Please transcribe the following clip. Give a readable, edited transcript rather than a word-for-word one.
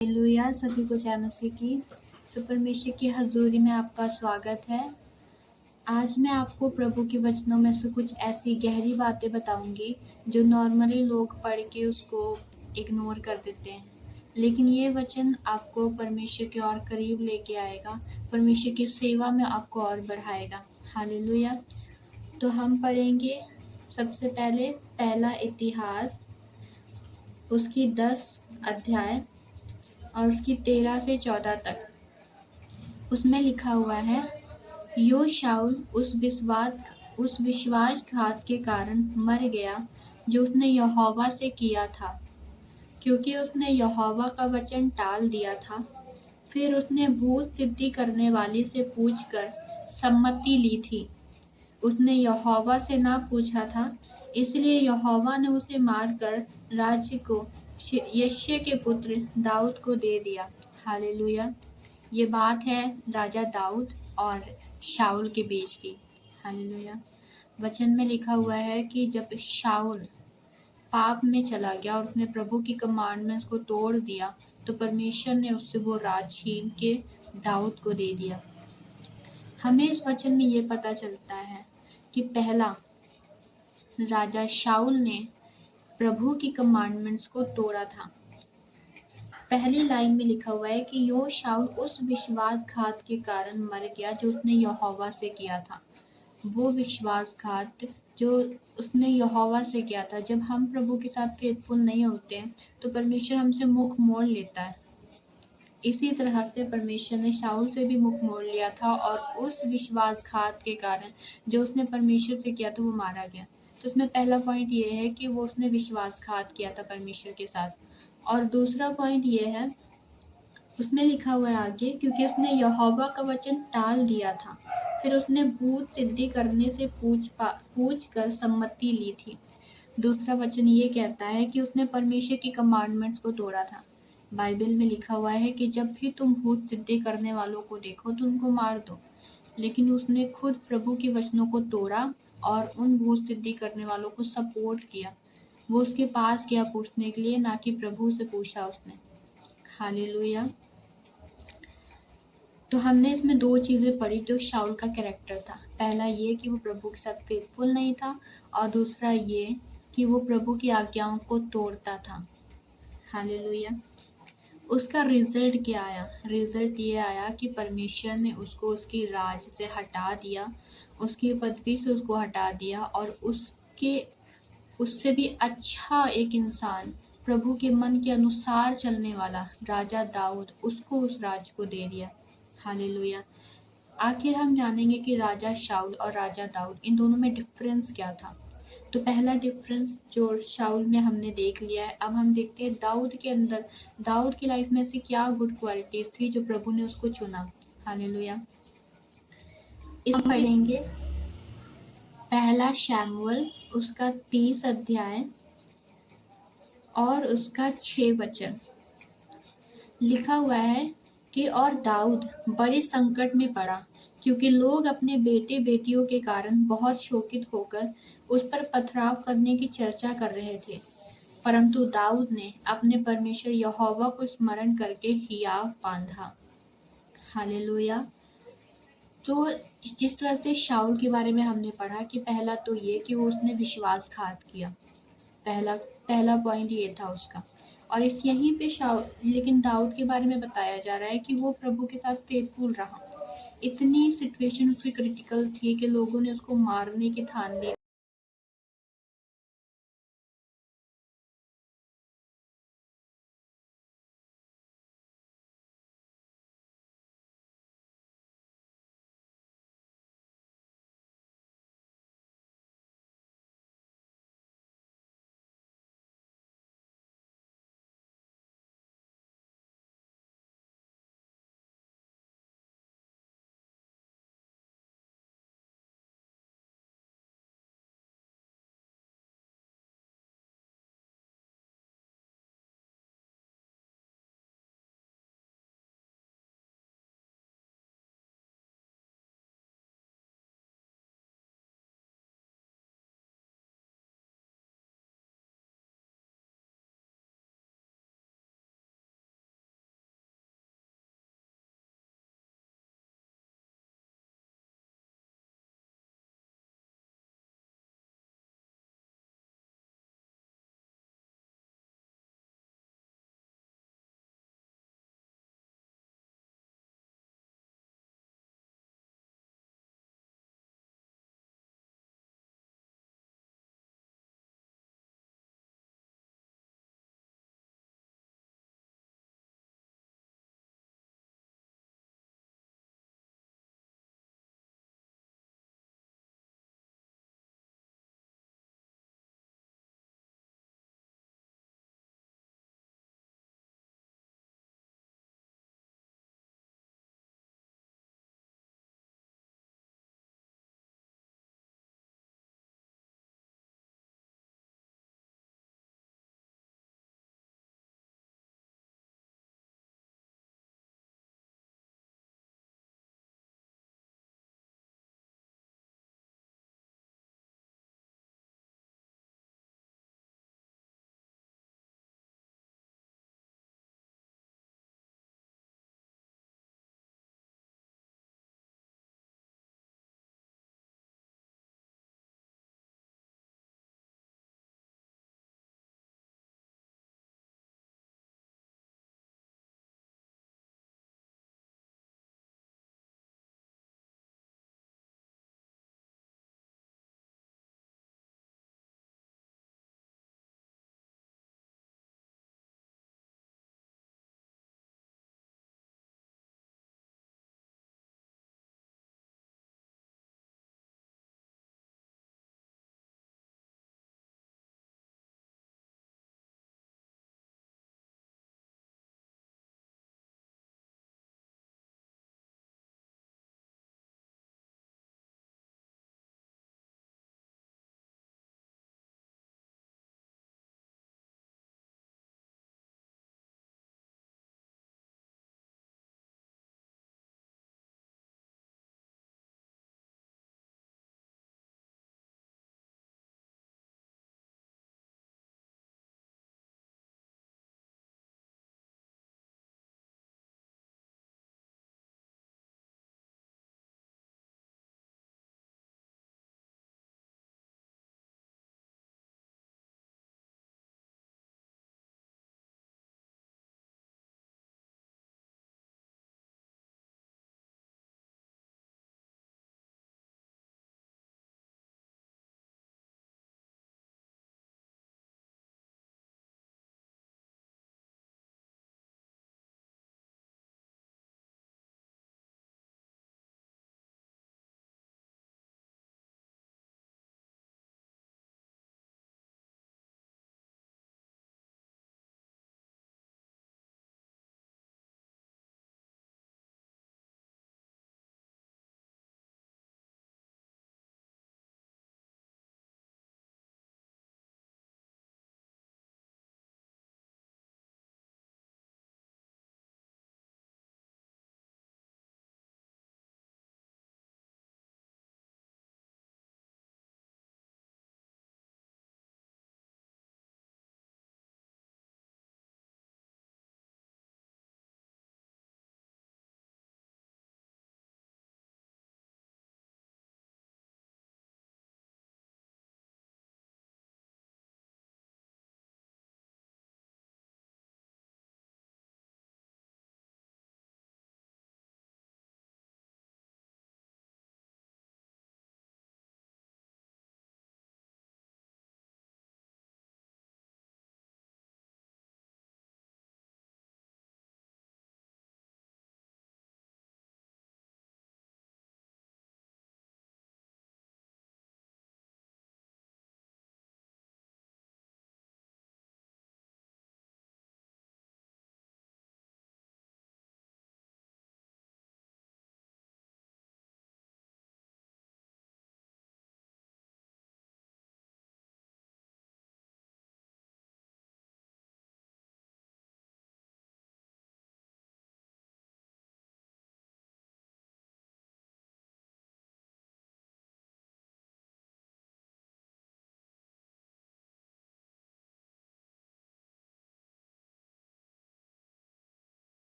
Hallelujah, सभी को जय मसीह की। परमेश्वर की हजूरी में आपका स्वागत है। आज मैं आपको प्रभु के वचनों में से कुछ ऐसी गहरी बातें बताऊंगी जो नॉर्मली लोग पढ़ के उसको इग्नोर कर देते हैं, लेकिन ये वचन आपको परमेश्वर के और करीब लेके आएगा, परमेश्वर की सेवा में आपको और बढ़ाएगा। हालेलुया। तो हम पढ़ेंगे सबसे पहले पहला इतिहास, उसकी 10 अध्याय और उसकी 13 से 14 तक। उसमें लिखा हुआ है, यो शाऊल उस विश्वासघात के कारण मर गया जो उसने यहोवा से किया था, क्योंकि उसने यहोवा का वचन टाल दिया था। फिर उसने भूत सिद्धि करने वाली से पूछकर सम्मति ली थी। उसने यहोवा से ना पूछा था, इसलिए यहोवा ने उसे मारकर राज्य को यिशै के पुत्र दाऊद को दे दिया। हालेलुया। ये बात है राजा दाऊद और शाऊल के बीच की। हालेलुया। वचन में लिखा हुआ है कि जब शाऊल पाप में चला गया और उसने प्रभु की कमांडमेंट्स को तोड़ दिया, तो परमेश्वर ने उससे वो राज छीन के दाऊद को दे दिया। हमें इस वचन में ये पता चलता है कि पहला राजा शाऊल ने प्रभु की कमांडमेंट्स को तोड़ा था। पहली लाइन में लिखा हुआ है कि यो शाऊल उस विश्वासघात के कारण मर गया जो उसने यहोवा से किया था। वो विश्वासघात जो उसने यहोवा से किया था। जब हम प्रभु के साथ फेथफुल नहीं होते हैं तो परमेश्वर हमसे मुख मोड़ लेता है। इसी तरह से परमेश्वर ने शाऊल से भी मुख मोड़ लिया था और उस विश्वासघात के कारण जो उसने परमेश्वर से किया था वो मारा गया। तो उसमें पहला पॉइंट ये है कि वो उसने विश्वासघात किया था परमेश्वर के साथ। और दूसरा पॉइंट ये है, उसमें लिखा हुआ है आगे, क्योंकि उसने यहोवा का वचन टाल दिया था। फिर उसने भूत सिद्धि करने से पूछ कर सम्मति ली थी। दूसरा वचन ये कहता है कि उसने परमेश्वर की कमांडमेंट्स को तोड़ा था। बाइबल में लिखा हुआ है कि जब भी तुम भूत सिद्धि करने वालों को देखो तो उनको मार दो, लेकिन उसने खुद प्रभु के वचनों को तोड़ा और उन भूत सिद्धि करने वालों को सपोर्ट किया। वो उसके पास गया पूछने के लिए, ना कि प्रभु से पूछा उसने। हालेलुया। तो हमने इसमें दो चीज़ें पढ़ी जो शाऊल का कैरेक्टर था। पहला ये कि वो प्रभु के साथ फेथफुल नहीं था, और दूसरा ये कि वो प्रभु की आज्ञाओं को तोड़ता था। हालेलुया। उसका रिजल्ट क्या आया? रिजल्ट ये आया कि परमेश्वर ने उसको उसकी राज से हटा दिया, उसकी पदवी से उसको हटा दिया, और उससे भी अच्छा एक इंसान, प्रभु के मन के अनुसार चलने वाला राजा दाऊद, उसको उस राज को दे दिया। हालेलुया। आखिर हम जानेंगे कि राजा शाऊल और राजा दाऊद, इन दोनों में डिफरेंस क्या था। तो पहला डिफरेंस जो शाऊल में हमने देख लिया है। अब हम देखते हैं दाऊद के अंदर, दाऊद की लाइफ में ऐसी क्या गुड क्वालिटीज थी जो प्रभु ने उसको चुना। हालेलुया। इस पढ़ेंगे पहला शमूएल, उसका 30 अध्याय और उसका 6 वचन। लिखा हुआ है कि और दाऊद बड़े संकट में पड़ा, क्योंकि लोग अपने बेटे बेटियों के कारण बहुत शोकित होकर उस पर पथराव करने की चर्चा कर रहे थे। परंतु दाऊद ने अपने परमेश्वर यहोवा को स्मरण करके हियाव बांधा। हालेलुया। तो जिस तरह से शाऊल के बारे में हमने पढ़ा कि पहला तो ये कि वो उसने विश्वासघात किया, पहला पॉइंट ये था उसका। और इस यहीं पे लेकिन दाऊद के बारे में बताया जा रहा है कि वो प्रभु के साथ फेथफुल रहा। इतनी सिचुएशन उसकी क्रिटिकल थी कि लोगों ने उसको मारने की ठान ली